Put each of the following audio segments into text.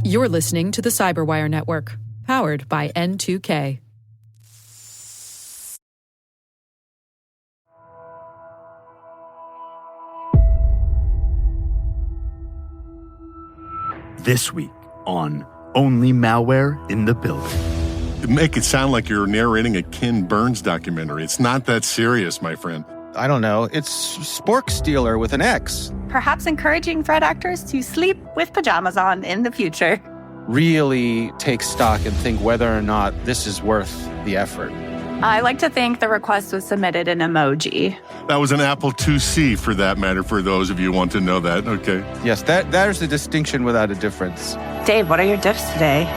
You're listening to the Cyberwire Network, powered by N2K. This week on Only Malware in the Building. Make it sound like you're narrating a Ken Burns documentary. It's not that serious, my friend. I don't know. It's Spork Stealer with an X. Perhaps encouraging threat actors to sleep with pajamas on in the future. Really take stock and think whether or not this is worth the effort. I like to think the request was submitted in emoji. That was an Apple IIc, for that matter, for those of you who want to know that. Okay. Yes, that is a distinction without a difference. Dave, what are your dips today?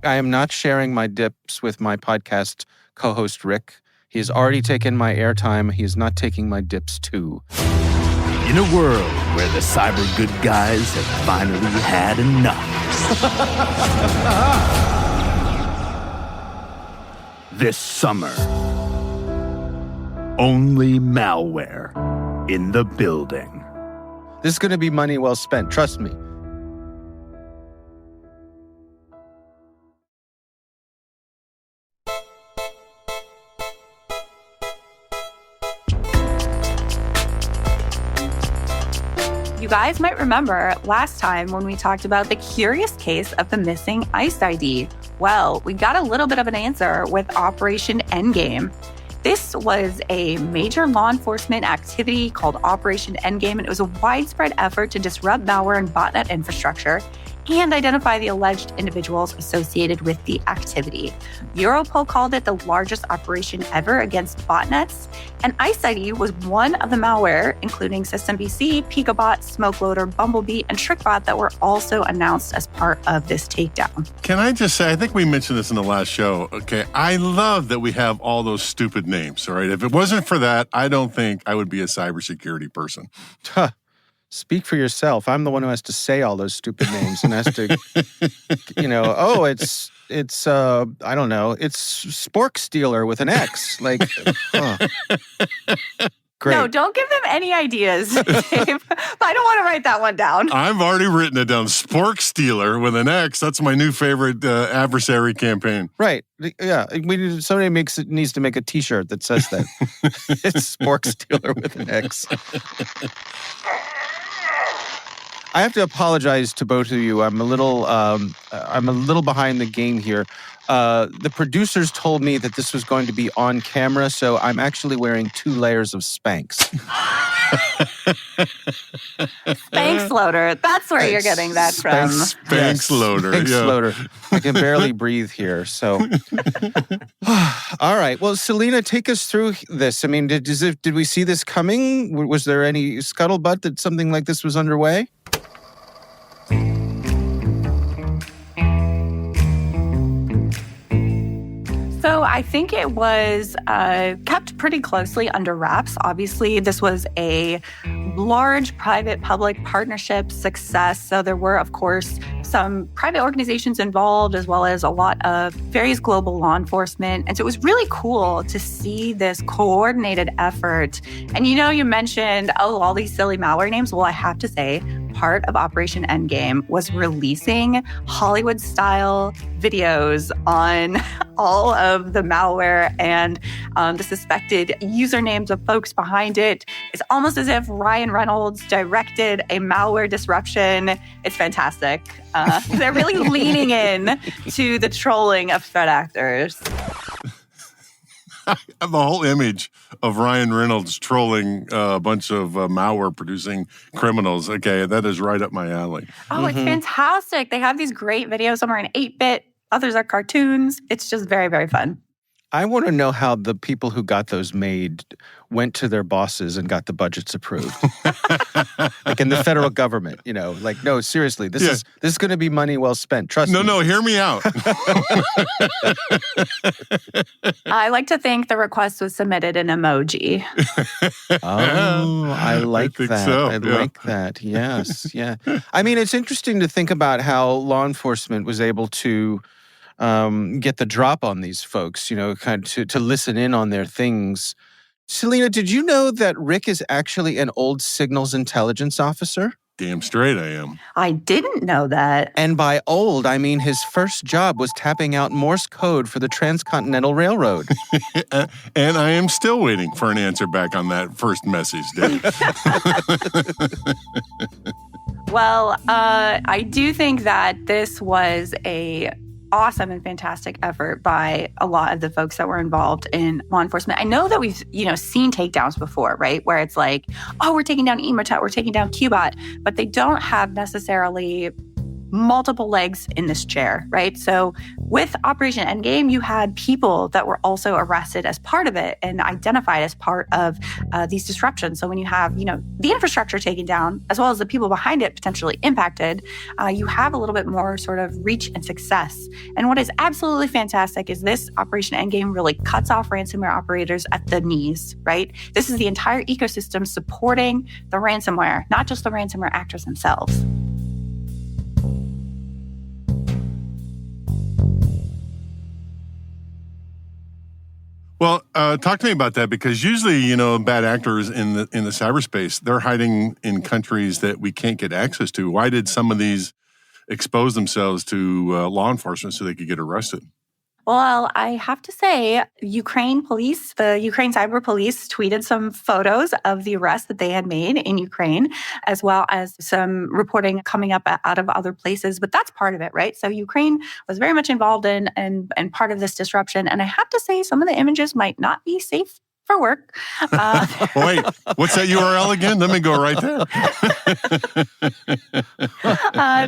I am not sharing my dips with my podcast co-host, Rick. He has already taken my airtime. He is not taking my dips, too. In a world where the cyber good guys have finally had enough. This summer, only malware in the building. This is going to be money well spent, trust me. You guys might remember last time when we talked about the curious case of the missing ICE ID. Well, we got a little bit of an answer with Operation Endgame. This was a major law enforcement activity called Operation Endgame, and it was a widespread effort to disrupt malware and botnet infrastructure and identify the alleged individuals associated with the activity. Europol called it the largest operation ever against botnets, and ICE ID was one of the malware, including SystemBC, Picobot, SmokeLoader, Bumblebee, and TrickBot that were also announced as part of this takedown. Can I just say, I think we mentioned this in the last show, okay? I love that we have all those stupid names, all right? If it wasn't for that, I don't think I would be a cybersecurity person. Huh. Speak for yourself. I'm the one who has to say all those stupid names and has to, I don't know, it's Spork Stealer with an X. Like, Great. No, don't give them any ideas, Dave. I don't want to write that one down. I've already written it down. Spork Stealer with an X. That's my new favorite adversary campaign. Right. Yeah. Somebody needs to make a T-shirt that says that. It's Spork Stealer with an X. I have to apologize to both of you. I'm a little behind the game here. The producers told me that this was going to be on camera, so I'm actually wearing 2 layers of Spanx. Spanx loader. That's where you're getting that from. Spanx loader. Spanx loader. I can barely breathe here, so. All right. Well, Selena, take us through this. I mean, did we see this coming? Was there any scuttlebutt that something like this was underway? So I think it was kept pretty closely under wraps. Obviously, this was a large private-public partnership success. So there were, of course, some private organizations involved, as well as a lot of various global law enforcement. And so it was really cool to see this coordinated effort. And you mentioned, all these silly malware names. Well, I have to say, part of Operation Endgame was releasing Hollywood-style videos on all of the malware and the suspected usernames of folks behind it. It's almost as if Ryan Reynolds directed a malware disruption. It's fantastic. They're really leaning in to the trolling of threat actors. I have a whole image of Ryan Reynolds trolling a bunch of malware-producing criminals. Okay, that is right up my alley. Oh, It's fantastic. They have these great videos. Some are in 8-bit, others are cartoons. It's just very, very fun. I want to know how the people who got those made went to their bosses and got the budgets approved. Like in the federal government, no, seriously, this is going to be money well spent. Trust me. No, hear me out. I like to think the request was submitted in emoji. Oh, I like that. So. I like that. Yes. Yeah. I mean, it's interesting to think about how law enforcement was able to get the drop on these folks, kind of to listen in on their things Selena, did you know that Rick is actually an old signals intelligence officer? Damn straight I am. I didn't know that. And by old, I mean his first job was tapping out Morse code for the Transcontinental Railroad. And I am still waiting for an answer back on that first message, Dave. Well, I do think that this was a awesome and fantastic effort by a lot of the folks that were involved in law enforcement. I know that we've, seen takedowns before, right? Where it's like, oh, we're taking down Emotet, we're taking down Qbot, but they don't have necessarily multiple legs in this chair, right? So with Operation Endgame, you had people that were also arrested as part of it and identified as part of these disruptions. So when you have, the infrastructure taken down, as well as the people behind it potentially impacted, you have a little bit more sort of reach and success. And what is absolutely fantastic is this Operation Endgame really cuts off ransomware operators at the knees, right? This is the entire ecosystem supporting the ransomware, not just the ransomware actors themselves. Well, talk to me about that, because usually, bad actors in the cyberspace, they're hiding in countries that we can't get access to. Why did some of these expose themselves to law enforcement so they could get arrested? Well, I have to say, the Ukraine cyber police tweeted some photos of the arrests that they had made in Ukraine, as well as some reporting coming up out of other places. But that's part of it, right? So Ukraine was very much involved in and part of this disruption. And I have to say, some of the images might not be safe for work. Wait, what's that URL again? Let me go right there.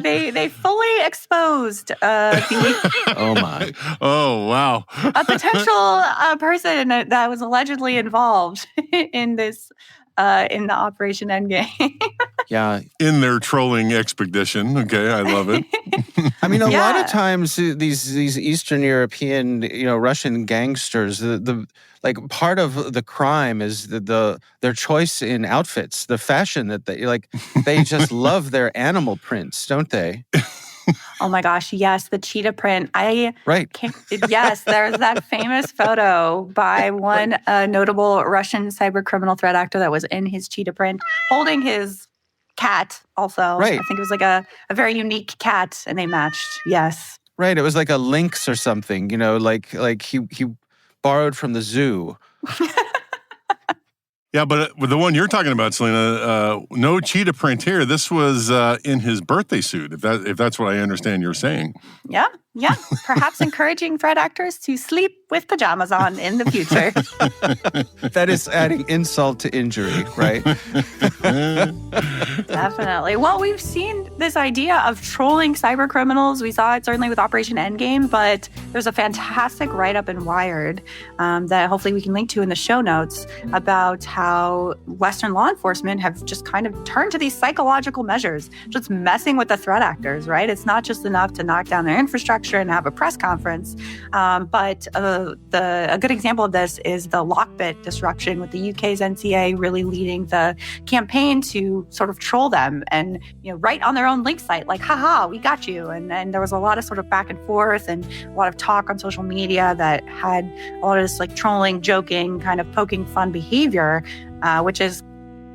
They fully exposed Oh my! Oh wow! a potential person that was allegedly involved in this in the Operation Endgame. Yeah. In their trolling expedition. Okay, I love it. I mean, a lot of times these Eastern European, Russian gangsters, the part of the crime is their choice in outfits, the fashion that they just love their animal prints, don't they? Oh my gosh, yes, the cheetah print. Right. Yes, there's that famous photo by one notable Russian cyber criminal threat actor that was in his cheetah print, holding his cat also. Right. I think it was like a very unique cat, and they matched. Yes. Right. It was like a lynx or something, like he borrowed from the zoo. Yeah, but the one you're talking about, Selena, no cheetah print here. This was in his birthday suit, if that's what I understand you're saying. Yeah. Perhaps encouraging threat actors to sleep with pajamas on in the future. That is adding insult to injury, right? Definitely. Well, we've seen this idea of trolling cyber criminals. We saw it certainly with Operation Endgame, but there's a fantastic write-up in Wired that hopefully we can link to in the show notes about how Western law enforcement have just kind of turned to these psychological measures, just messing with the threat actors, right? It's not just enough to knock down their infrastructure and have a press conference, but a good example of this is the Lockbit disruption, with the UK's NCA really leading the campaign to sort of troll them and write on their own link site like, haha, we got you. And then there was a lot of sort of back and forth and a lot of talk on social media that had a lot of this trolling, joking, kind of poking fun behavior, which is,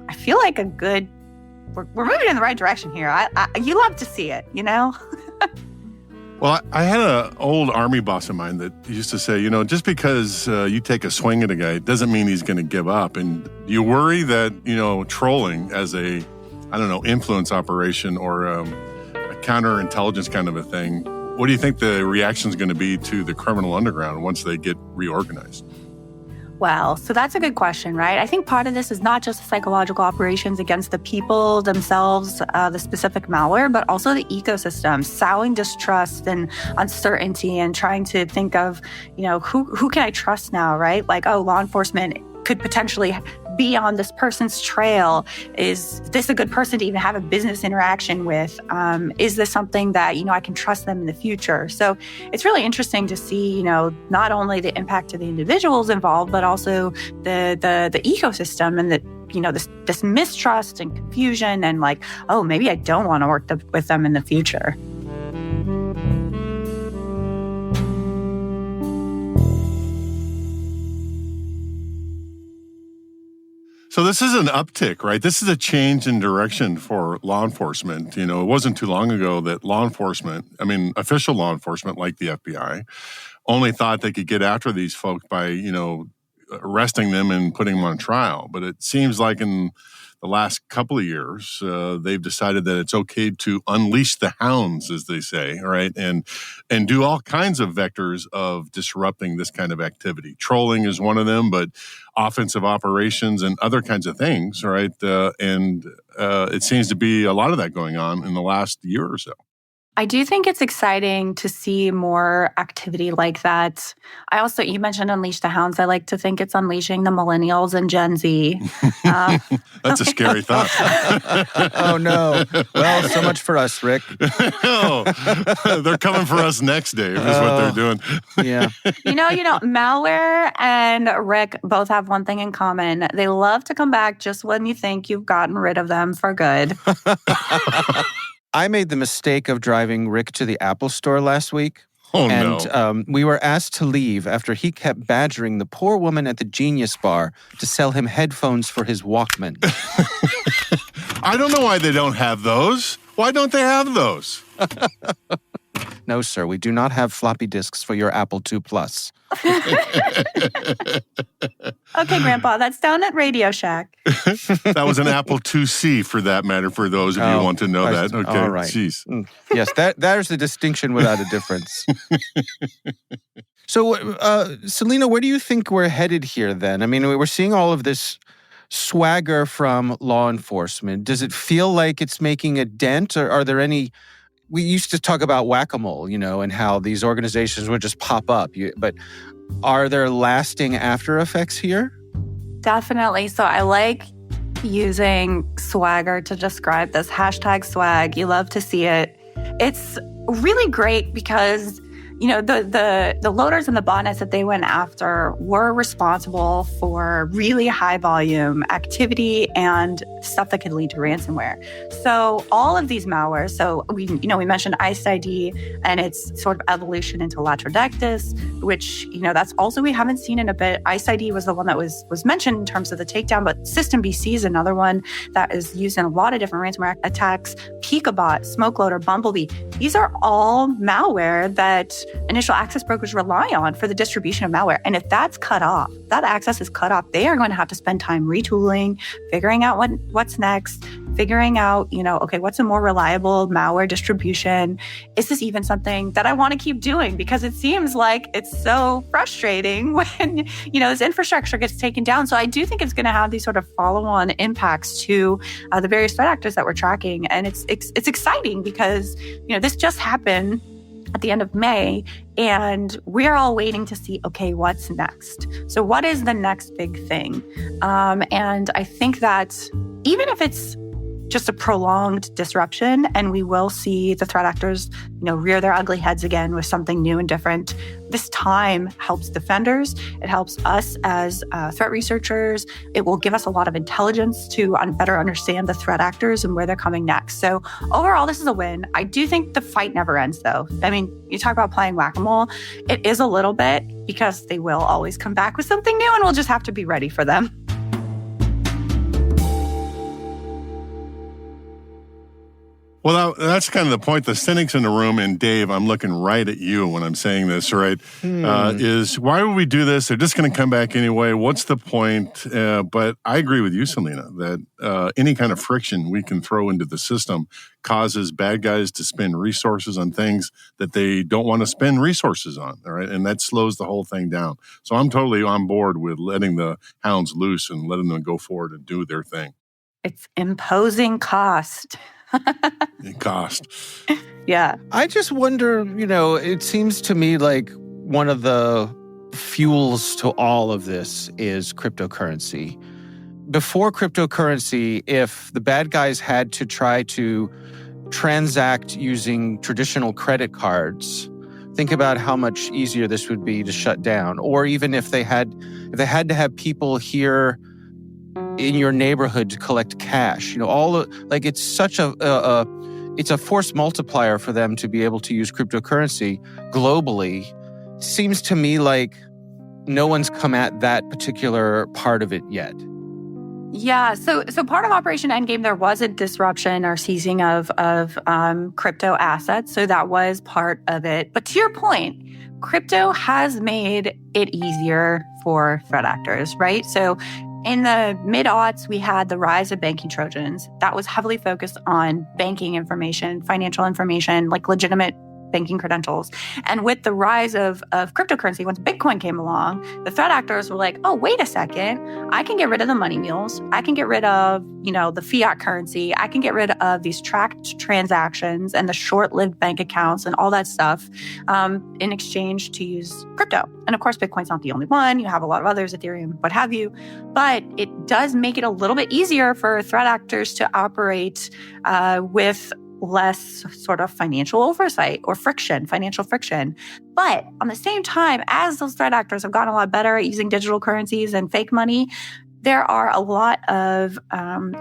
I feel like we're moving in the right direction here. You love to see it, Well, I had an old Army boss of mine that used to say, just because you take a swing at a guy doesn't mean he's going to give up. And you worry that, trolling as a, influence operation or a counterintelligence kind of a thing, what do you think the reaction is going to be to the criminal underground once they get reorganized? Well, so that's a good question, right? I think part of this is not just psychological operations against the people themselves, the specific malware, but also the ecosystem, sowing distrust and uncertainty and trying to think of, who can I trust now, right? Like, law enforcement could potentially be on this person's trail. Is this a good person to even have a business interaction with? Is this something that, I can trust them in the future? So it's really interesting to see, not only the impact to the individuals involved, but also the ecosystem and this mistrust and confusion and maybe I don't want to work with them in the future. this is an uptick, right? This is a change in direction for law enforcement. It wasn't too long ago that official law enforcement like the FBI, only thought they could get after these folks by, arresting them and putting them on trial. But it seems like in the last couple of years, they've decided that it's okay to unleash the hounds, as they say, right? And do all kinds of vectors of disrupting this kind of activity. Trolling is one of them, but offensive operations and other kinds of things, right? And it seems to be a lot of that going on in the last year or so. I do think it's exciting to see more activity like that. You mentioned Unleash the Hounds. I like to think it's unleashing the millennials and Gen Z. That's a scary thought. Oh, no. Well, so much for us, Rick. They're coming for us next, Dave, is what they're doing. Yeah. Malware and Rick both have one thing in common. They love to come back just when you think you've gotten rid of them for good. I made the mistake of driving Rick to the Apple store last week. Oh, and we were asked to leave after he kept badgering the poor woman at the Genius Bar to sell him headphones for his Walkman. I don't know why they don't have those. Why don't they have those? No, sir, we do not have floppy disks for your Apple II Plus. Okay, Grandpa, that's down at Radio Shack. That was an Apple IIc for that matter, for those of you who want to know that. Okay, all right. Jeez. Yes, there's the distinction without a difference. So, Selena, where do you think we're headed here then? I mean, we're seeing all of this swagger from law enforcement. Does it feel like it's making a dent, or are there any... We used to talk about whack-a-mole, and how these organizations would just pop up. But are there lasting after effects here? Definitely. So I like using swagger to describe this. #swag. You love to see it. It's really great because, the loaders and the botnets that they went after were responsible for really high volume activity and stuff that could lead to ransomware. So all of these malwares, so we mentioned ICE-ID and its sort of evolution into Latrodectus, which, that's also we haven't seen in a bit. ICE-ID was the one that was mentioned in terms of the takedown, but System BC is another one that is used in a lot of different ransomware attacks. Picabot, SmokeLoader, Bumblebee, these are all malware that initial access brokers rely on for the distribution of malware. And if that's cut off, that access is cut off, they are going to have to spend time retooling, figuring out what's next, figuring out, okay, what's a more reliable malware distribution? Is this even something that I want to keep doing? Because it seems like it's so frustrating when, this infrastructure gets taken down. So I do think it's going to have these sort of follow-on impacts to the various threat actors that we're tracking. And it's exciting because, this just happened at the end of May, and we're all waiting to see, okay, what's next? So what is the next big thing? And I think that even if it's just a prolonged disruption, and we will see the threat actors, rear their ugly heads again with something new and different. This time helps defenders. It helps us as threat researchers. It will give us a lot of intelligence to better understand the threat actors and where they're coming next. So overall, this is a win. I do think the fight never ends, though. I mean, you talk about playing whack-a-mole. It is a little bit because they will always come back with something new, and we'll just have to be ready for them. Well, that's kind of the point. The cynics in the room, and Dave, I'm looking right at you when I'm saying this, right? Is why would we do this? They're just going to come back anyway. What's the point? But I agree with you, Selena, that any kind of friction we can throw into the system causes bad guys to spend resources on things that they don't want to spend resources on, all right? And that slows the whole thing down. So I'm totally on board with letting the hounds loose and letting them go forward and do their thing. It's imposing cost. Cost. Yeah. I just wonder, it seems to me like one of the fuels to all of this is cryptocurrency. Before cryptocurrency, if the bad guys had to try to transact using traditional credit cards, think about how much easier this would be to shut down. Or even if they had to have people here in your neighborhood to collect cash, it's such it's a force multiplier for them to be able to use cryptocurrency globally. Seems to me like no one's come at that particular part of it yet. Yeah, so part of Operation Endgame, there was a disruption or seizing of crypto assets. So that was part of it. But to your point, crypto has made it easier for threat actors, right? So in the mid-aughts, we had the rise of banking Trojans. That was heavily focused on banking information, financial information, like legitimate banking credentials. And with the rise of cryptocurrency, once Bitcoin came along, the threat actors were like, oh, wait a second, I can get rid of the money mules. I can get rid of, the fiat currency. I can get rid of these tracked transactions and the short-lived bank accounts and all that stuff in exchange to use crypto. And of course, Bitcoin's not the only one. You have a lot of others, Ethereum, what have you. But it does make it a little bit easier for threat actors to operate with less sort of financial oversight or financial friction. But on the same time, as those threat actors have gotten a lot better at using digital currencies and fake money, there are a lot of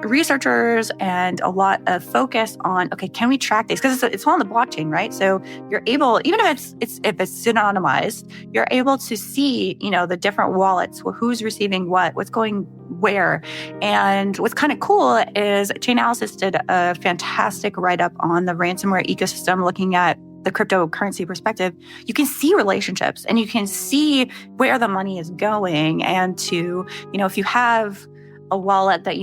researchers and a lot of focus on, okay, can we track these? Because it's all on the blockchain, right? So you're able, even if it's anonymized, you're able to see, the different wallets, who's receiving what's going where. And what's kind of cool is Chainalysis did a fantastic write-up on the ransomware ecosystem, looking at the cryptocurrency perspective. You can see relationships and you can see where the money is going. And if you have a wallet that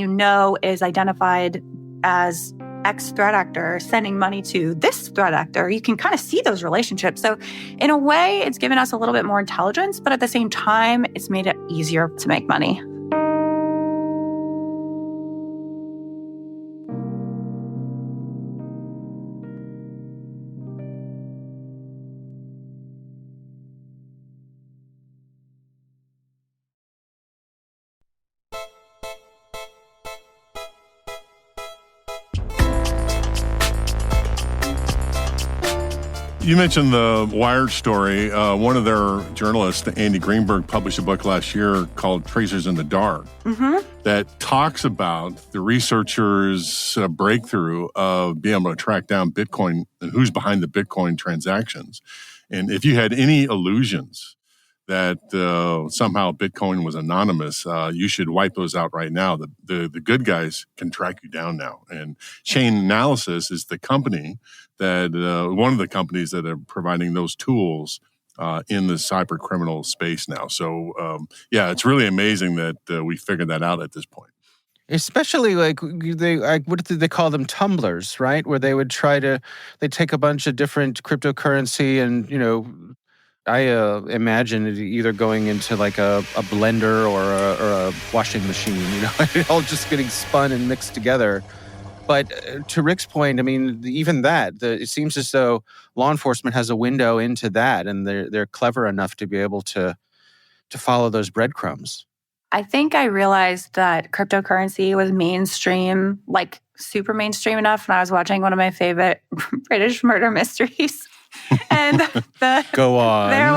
is identified as X threat actor sending money to this threat actor, you can kind of see those relationships. So in a way, it's given us a little bit more intelligence, but at the same time, it's made it easier to make money. You mentioned the Wired story. One of their journalists, Andy Greenberg, published a book last year called Tracers in the Dark that talks about the researchers' breakthrough of being able to track down Bitcoin and who's behind the Bitcoin transactions. And if you had any illusions that somehow Bitcoin was anonymous, you should wipe those out right now. The good guys can track you down now. And Chainalysis is the company that one of the companies that are providing those tools in the cyber criminal space now. So it's really amazing that we figured that out at this point. Especially what did they call them? Tumblers, right? Where they would they take a bunch of different cryptocurrency and, I imagine it either going into like a blender or a washing machine, it all just getting spun and mixed together. But to Rick's point, I mean, even that, it seems as though law enforcement has a window into that, and they're clever enough to be able to follow those breadcrumbs. I think I realized that cryptocurrency was mainstream, like super mainstream enough when I was watching one of my favorite British murder mysteries. And Go on. There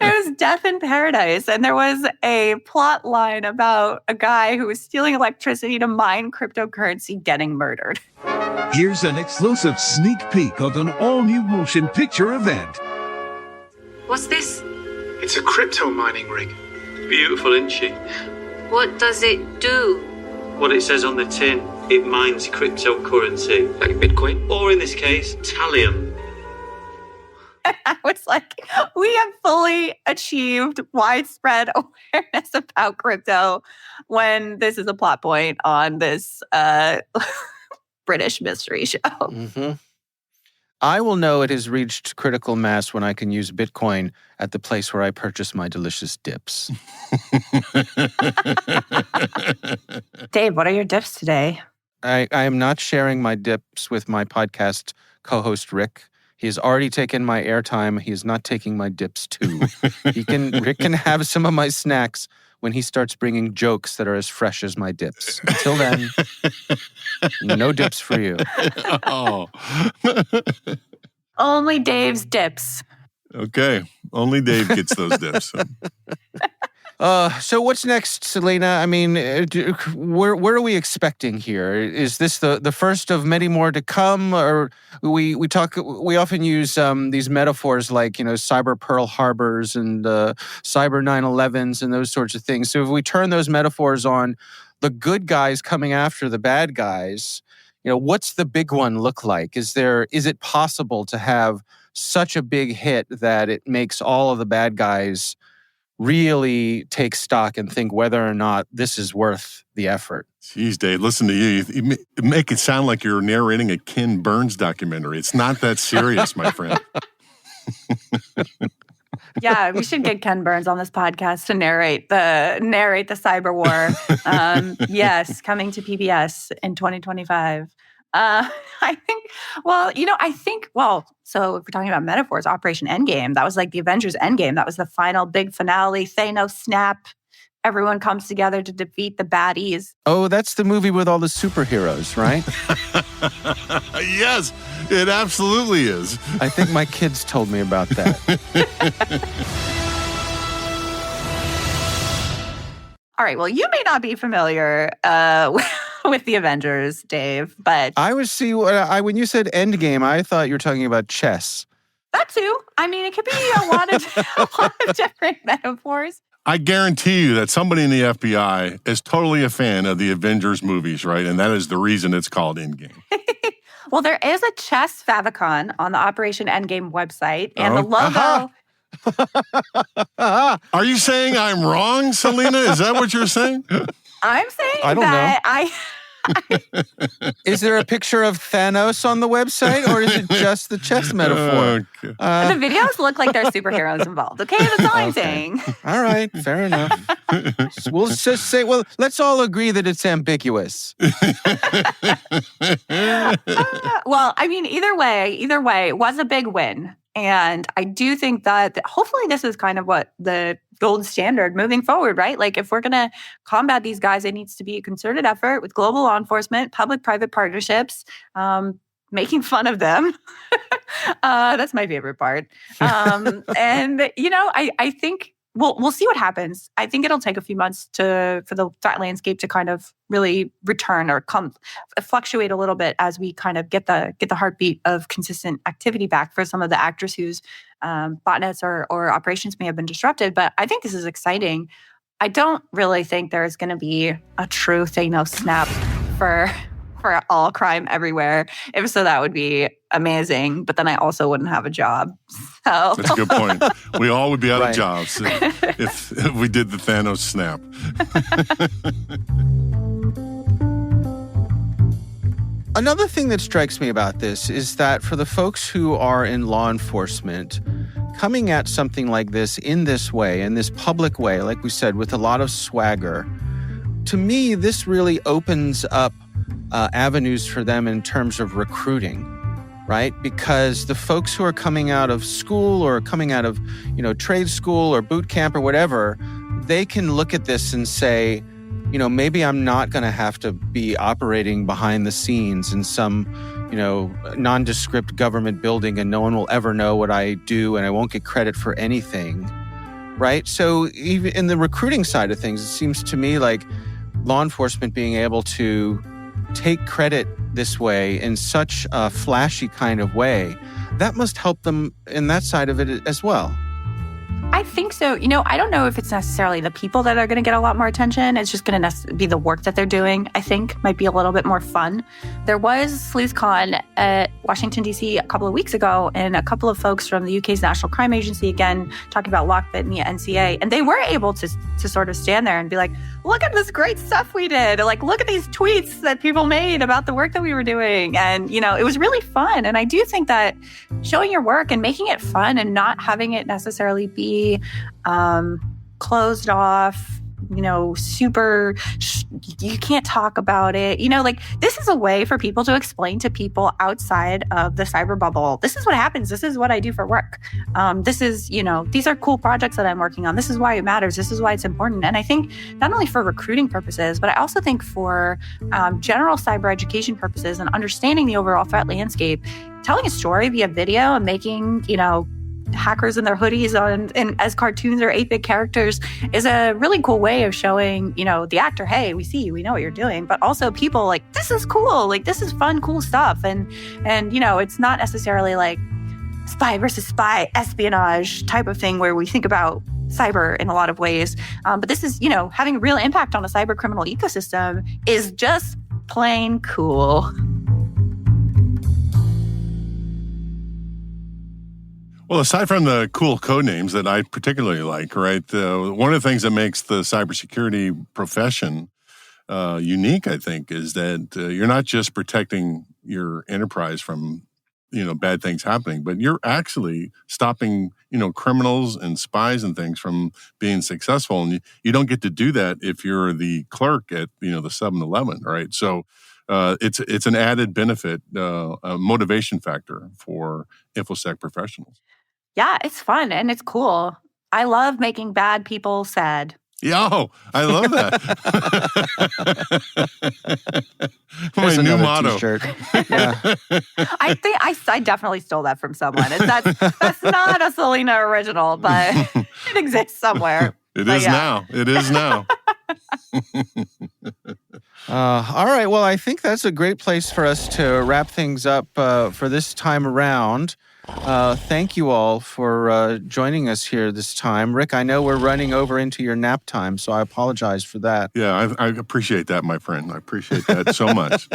was Death in Paradise, and there was a plot line about a guy who was stealing electricity to mine cryptocurrency getting murdered. Here's an exclusive sneak peek of an all-new motion picture event. What's this? It's a crypto mining rig. Beautiful, isn't she? What does it do? What it says on the tin. It mines cryptocurrency. Like Bitcoin? Or in this case, Thallium. I was like, we have fully achieved widespread awareness about crypto when this is a plot point on this British mystery show. Mm-hmm. I will know it has reached critical mass when I can use Bitcoin at the place where I purchase my delicious dips. Dave, what are your dips today? I am not sharing my dips with my podcast co-host, Rick. He has already taken my airtime. He is not taking my dips too. Rick can have some of my snacks when he starts bringing jokes that are as fresh as my dips. Until then, no dips for you. Oh. Only Dave's dips. Okay. Only Dave gets those dips. So what's next, Selena? I mean, where are we expecting here? Is this the first of many more to come? Or we often use these metaphors like, cyber Pearl Harbors and cyber 9/11s and those sorts of things. So if we turn those metaphors on the good guys coming after the bad guys, what's the big one look like? Is it possible to have such a big hit that it makes all of the bad guys really take stock and think whether or not this is worth the effort? Jeez, Dave, listen to you. You make it sound like you're narrating a Ken Burns documentary. It's not that serious, my friend. Yeah, we should get Ken Burns on this podcast to narrate the cyber war. Yes, coming to PBS in 2025. So if we're talking about metaphors, Operation Endgame, that was like the Avengers Endgame. That was the final big finale. Thanos snap. Everyone comes together to defeat the baddies. Oh, that's the movie with all the superheroes, right? Yes, it absolutely is. I think my kids told me about that. All right, well, you may not be familiar with the Avengers, Dave, but when you said Endgame, I thought you were talking about chess. That too. I mean, it could be a lot of different metaphors. I guarantee you that somebody in the FBI is totally a fan of the Avengers movies, right? And that is the reason it's called Endgame. Well, there is a chess favicon on the Operation Endgame website, and the logo... Are you saying I'm wrong, Selena? Is that what you're saying? I'm saying I don't know. Is there a picture of Thanos on the website, or is it just the chess metaphor? Okay. The videos look like there's superheroes involved. Okay, that's all I'm saying. All right, fair enough. We'll just say, let's all agree that it's ambiguous. Well, I mean, either way, it was a big win. And I do think that hopefully this is kind of what the gold standard moving forward, right? Like if we're going to combat these guys, it needs to be a concerted effort with global law enforcement, public-private partnerships, making fun of them. That's my favorite part. And, I think we'll see what happens. I think it'll take a few months for the threat landscape to kind of really return or fluctuate a little bit as we kind of get the heartbeat of consistent activity back for some of the actors whose botnets or operations may have been disrupted. But I think this is exciting. I don't really think there's going to be a true Thanos snap for all crime everywhere. If so, that would be amazing. But then I also wouldn't have a job. So that's a good point. We all would be out of jobs if we did the Thanos snap. Another thing that strikes me about this is that for the folks who are in law enforcement, coming at something like this in this way, in this public way, like we said, with a lot of swagger, to me, this really opens up avenues for them in terms of recruiting, right? Because the folks who are coming out of school or coming out of, trade school or boot camp or whatever, they can look at this and say, maybe I'm not going to have to be operating behind the scenes in some, nondescript government building and no one will ever know what I do and I won't get credit for anything, right? So even in the recruiting side of things, it seems to me like law enforcement being able to take credit this way in such a flashy kind of way, that must help them in that side of it as well. I think so. I don't know if it's necessarily the people that are going to get a lot more attention. It's just going to be the work that they're doing, I think, might be a little bit more fun. There was SleuthCon at Washington, D.C. a couple of weeks ago, and a couple of folks from the UK's National Crime Agency, again, talking about Lockbit and the NCA. And they were able to sort of stand there and be like, look at this great stuff we did. Like, look at these tweets that people made about the work that we were doing. And, it was really fun. And I do think that showing your work and making it fun and not having it necessarily be closed off, super, you can't talk about it. This is a way for people to explain to people outside of the cyber bubble, this is what happens. This is what I do for work. This is, these are cool projects that I'm working on. This is why it matters. This is why it's important. And I think not only for recruiting purposes, but I also think for general cyber education purposes and understanding the overall threat landscape, telling a story via video and making, hackers in their hoodies and as cartoons or 8-bit characters is a really cool way of showing, the actor, hey, we see you, we know what you're doing, but also people like, this is cool, like this is fun, cool stuff. And it's not necessarily like spy versus spy espionage type of thing where we think about cyber in a lot of ways. But this is, having a real impact on a cyber criminal ecosystem is just plain cool. Well, aside from the cool code names that I particularly like, right, one of the things that makes the cybersecurity profession unique, I think, is that you're not just protecting your enterprise from, bad things happening, but you're actually stopping, criminals and spies and things from being successful. And you don't get to do that if you're the clerk at, the 7-Eleven, right? So it's an added benefit, a motivation factor for InfoSec professionals. Yeah, it's fun and it's cool. I love making bad people sad. Yo, I love that. My new motto. T-shirt. Yeah. I think I definitely stole that from someone. That's not a Selena original, but it exists somewhere. It is now. It is now. All right. Well, I think that's a great place for us to wrap things up for this time around. Thank you all for joining us here this time. Rick, I know we're running over into your nap time, so I apologize for that. Yeah, I appreciate that, my friend. I appreciate that so much.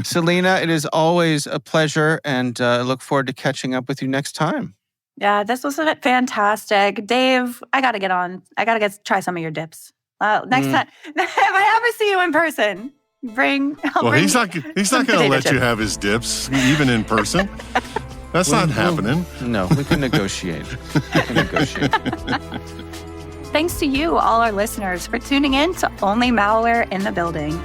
Selena, it is always a pleasure, and I look forward to catching up with you next time. Yeah, this was fantastic. Dave, I got to get on. I got to try some of your dips. Next time, if I ever see you in person, he's not going to let you have his dips, even in person. That's not happening. No, we can negotiate. Thanks to you, all our listeners, for tuning in to Only Malware in the Building.